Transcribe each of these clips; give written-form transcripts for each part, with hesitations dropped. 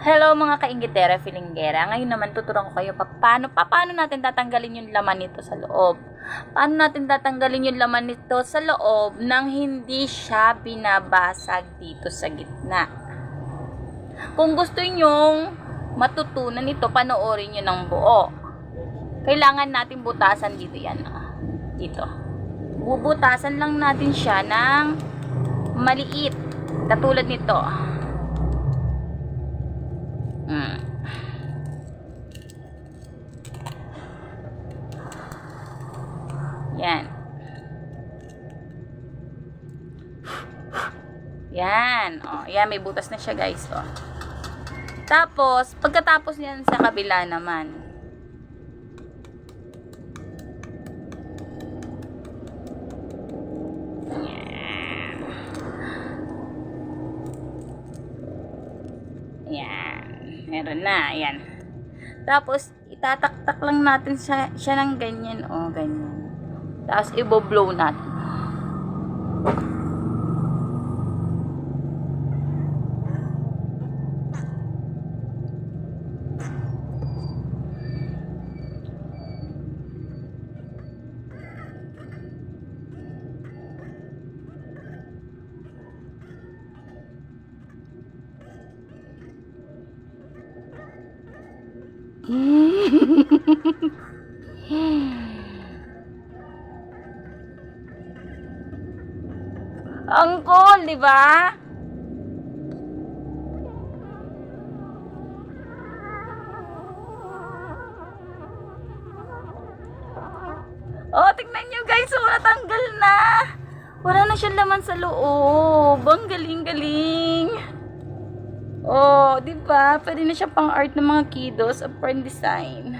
Hello mga kainggitera, filinggera. Ngayon naman tuturuan ko kayo paano natin tatanggalin yung laman nito sa loob. Paano natin tatanggalin yung laman nito sa loob nang hindi siya binabasag dito sa gitna. Kung gusto nyong matutunan ito, panoorin nyo ng buo. Kailangan natin butasan dito yan. Dito. Bubutasan lang natin siya ng maliit. Katulad nito. Yan. Yan. O, yan. May butas na siya, guys. O. Tapos, pagkatapos yan sa kabila naman. Yan. Meron na. Ayan. Tapos, itataktak lang natin siya ng ganyan. O, ganyan. Tapos, i-blow natin. Ang cool, di ba? Oh, tingnan nyo guys, so natanggal na. Wala na siyang laman sa loob. Ang galing-galing. Oh, di ba? Pwede na siya pang art ng mga kiddos of friend design.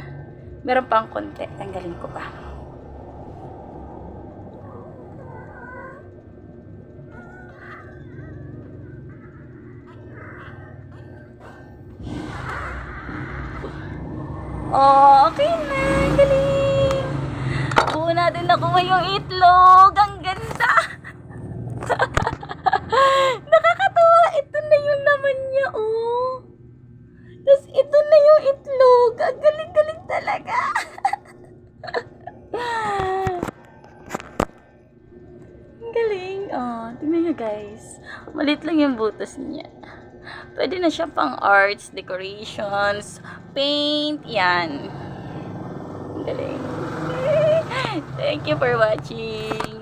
Meron pang konti. Tanggalin ko pa. Oh, okay na. Galing. Buo natin nakuha yung itlog. Ang ganda. Nakakatawa. Ito na yung laman niya, oh. Tapos ito na yung itlog. Ang galing-galing talaga. Ang galing. Oh, tingnan nyo guys. Malit lang yung butas niya. Pwede na siya pang arts, decorations, paint, yan. Ang galing. Thank you for watching.